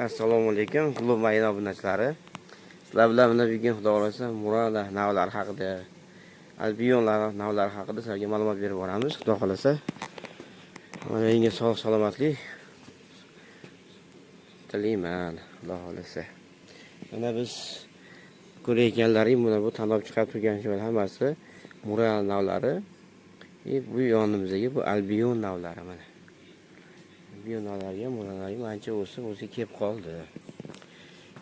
Assalomu alaykum, klub mayna obunachilari. Sizlar bilan mana bugun xudo xolasa Murana navlari haqida, albionlar navlari haqida sizlarga ma'lumot berib boramiz. Xudo xolasa. Mana menga sog' salomatlik tilayman, xudo xolasa. Mana biz ko'rayotganlaring mana bu tanlab chiqarib turgan joylar hammasi Murana navlari. Bu yonimizdagi bu albion navlari mana. Binolarga, mo'ralarga ancha o'zi kelib qoldi.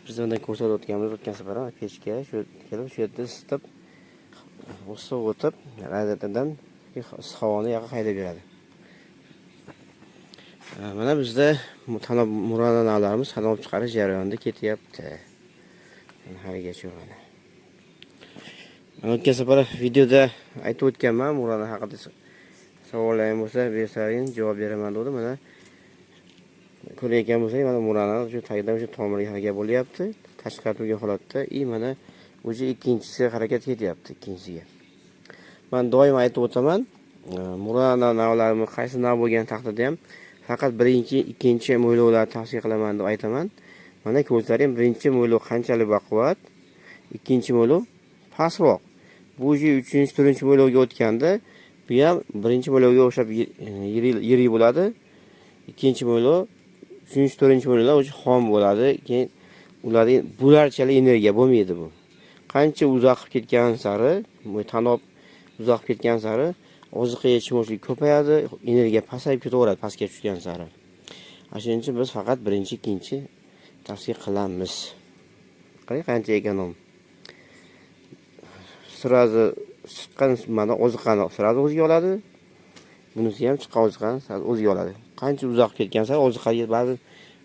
Biz undan ko'rsatib o'tgan safar pechga shu kelib shu yerda isitib, o'sib o'tib, radiatordan havoni yoqqa haydab beradi. Mana bizda mo'ralarimiz tanlab chiqarish jarayonida ketyapti. Haligacha mana. O'tgan safar videoda aytib o'tganman, mo'ralar haqida savollaring bo'lsa, bersaring javob beraman dedim. Mana ko'rayotgan bo'lsangiz, mana Murana shu tagidan shu tomiriga harakat bo'lyapti. Tashqari turgan holatda, mana o'zi ikkinchisi harakat ketyapti, ikkinchisiga. Men doim aytib o'taman, Murana navlarini qaysi nav bo'lgan taqdirda ham faqat birinchi, ikkinchi mo'ylovlarni tavsiya qilaman deb aytaman. Mana ko'rsaring, birinchi mo'ylov qanchalik baquvvat, ikkinchi mo'ylov pastroq. Bu 3-chi, 4-chi mo'ylovga o'tganda, bu ham birinchi mo'ylovga o'xshab yirik bo'ladi. Ikkinchi mo'ylov 3-chi, 4-chi mo'ylovlar o'sha xom bo'ladi. Keyin ularda bularchalik energiya bo'lmaydi bu. Qancha uzoq ketgan sari, tanob uzoq ketgan sari oziqa yetishmovchilik ko'payadi, energiya pasayib ketaveradi pastga tushgan sari. Shuning uchun biz faqat birinchi, ikkinchi tavsiya qilamiz. Qarang qancha ekonom. Sirazi chiqqan mana oziqani sirazi o'ziga oladi. Bunisi ham chiqqan oziqani o'ziga oladi. Qancha uzoq ketgan sari oziqaga ba'zi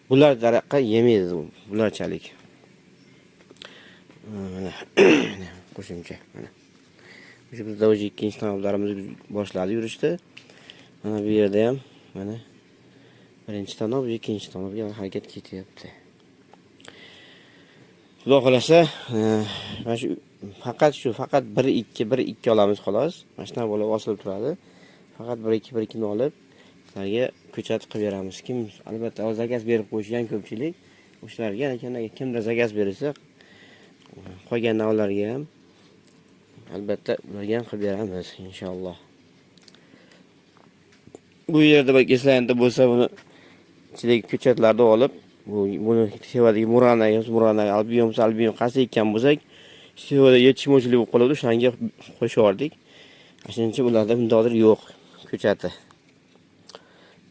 bular daraxtga yemaydi bularchalik. Mana qo'shimcha mana. O'sha bizda o'zi ikkinchi tanoblarimiz boshladi yurishdi. Mana bu yerda ham mana birinchi tanob, ikkinchi tanobga harakat ketyapti. Xudo xolasa, mana shu faqat 1-2 olamiz xolos. Mana shunday bo'lib osilib turadi. Faqat 1-2 ni olib sizlarga ko'chat qilib beramiz. Kim albatta zakaz berib qo'yishgan ko'pchilik, o'shalarga kimda zakaz berilsa, qolgan navlarga ham albatta ularga ham qilib beramiz inshaalloh. Bu yerda bak eslayanda bo'lsa buni ichidagi ko'chatlarni olib, buni sevadagi Murana, albion qaysi ekan bo'lsak, sevada yetishmovchilik bo'lib qoladi, o'shanga qo'shardik. Shuning uchun ularda bundoqdir yo'q ko'chati.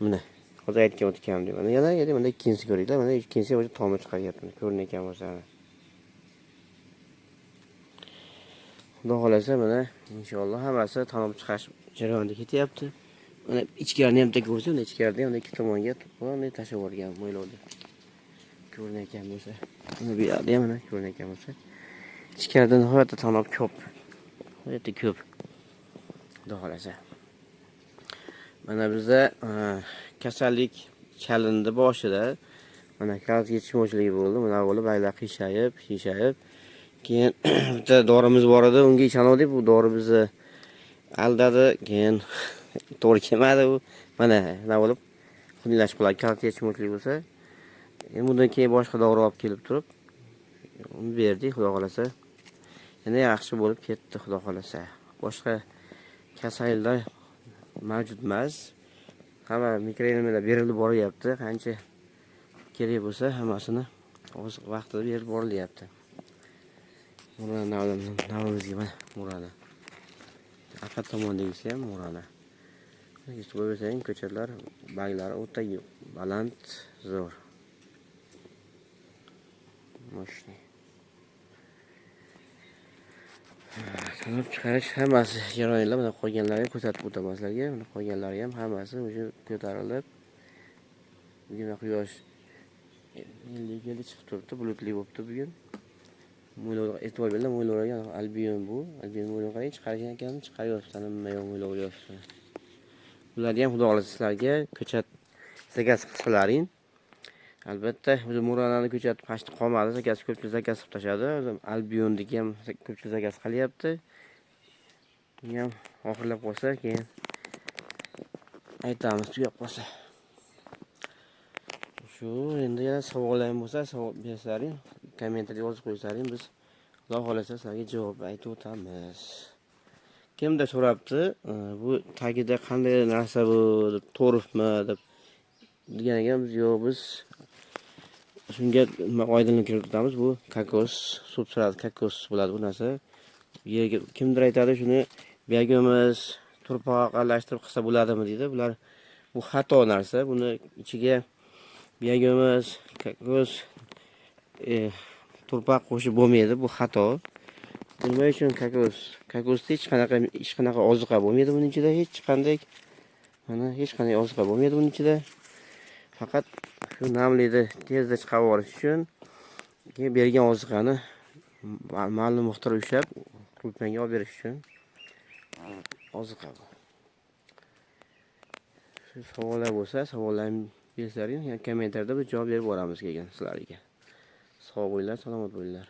Mana hozir aytgan o'tgandim. Mana yana ikkinchisi ko'ringlar. Mana ikkinchisi o'sha tomir chiqaryapti. Ko'rinayotgan bo'lsa. Xudo xolasa mana inshaalloh hammasi tanib chiqarish jarayonida ketyapti. Mana ichkarini ham ko'rsa, ichkarida ham ikki tomonga to'g'ri tashib yuborgan mo'ylovda. Ko'rinayotgan bo'lsa, mana bu yerda ham ko'rinayotgan bo'lsa, ichkarida nihoyatda tanib ko'p. Nihoyatda ko'p. Xudo xolasa. Mana bizda kasallik chalindi boshida. Mana kalsiy yetishmovchiligi bo'ldi. Mana bo'lib baylar qiyshayib. Keyin bitta dorimiz bor edi, unga ishondik, bu dori bizni aldadi, keyin to'g'ri kelmadi u. Mana nima bo'lib xunlash qiladi, kalsiy yetishmovchilik bo'lsa. Endi bundan keyin boshqa dori olib kelib turib, uni berdik, xudo xolasa. Yana yaxshi bo'lib ketdi, xudo xolasa. Boshqa kasalliklar mavjud emas. Hamma mikroelementlar berilib boryapti. Qancha kerak bo'lsa, hammasini o'z vaqtida berib borilyapti. Murana navimizga mana Murana. Orqa tomondagisi ham Murana. Yechib qo'ysang, ko'chatlar, baglari o'ta baland, zo'r. Moshni. Tanib chiqarish hammasi jarayonlar mana qolganlarga ko'rsatib o'taman sizlarga. Mana qolganlari ham hammasi o'sha ko'tarilib, bugun quyosh ellik chiqib turibdi, bulutli bo'libdi bugun. Mo'ylovga e'tibor beringlar, mo'ylovlarga albion bu. Albion mo'ylov qarang, chiqargan ekan, chiqaryapti, nima yo'q mo'ylov yopti. Ularga ham xudo xolasa sizlarga ko'chat zakaz qilsalaring. Albatta, o'zi Muranani ko'chat pashti qolmadi, ko'pchilik zakaz qilib tashadi. Albionniki ham ko'pchilik zakaz qilyapti. Bu ham oxirlab qolsa, keyin aytamiz, tugab qolsa. Shu endi yana savollaring bo'lsa, savol bersalaring, kommentariyga yozib qo'ysalaring, biz Xudo xolasa sizlarga javob aytib o'tamiz. Kimdir so'rabdi, bu tagida qanday narsa bu deb, to'rifmi deb deganiga biz shunga oydinlik kiritamiz. Bu kokos, substrat kokos bo'ladi bu narsa. Yerga kimdir aytadi shuni bergimiz turpoq aralashtirib qilsa bo'ladimi deydi. Bular bu xato narsa. Buni ichiga bergimiz kokos turpoq qo'shib bo'lmaydi. Bu xato. Nima uchun kokosda hech qanaqa oziqa bo'lmaydi buning ichida, hech qanday oziqa bo'lmaydi buning ichida. Faqat shu namlikni tezda chiqarib olish uchun bergan oziqani ma'lum miqdor ushlab qulupnayga olib berish uchun oziqa bu. Shu savollar bo'lsa, savollarni bersalaring, kommentariyada biz javob berib boramiz kelgan sizlarga. Sog' bo'linglar, salomat bo'linglar.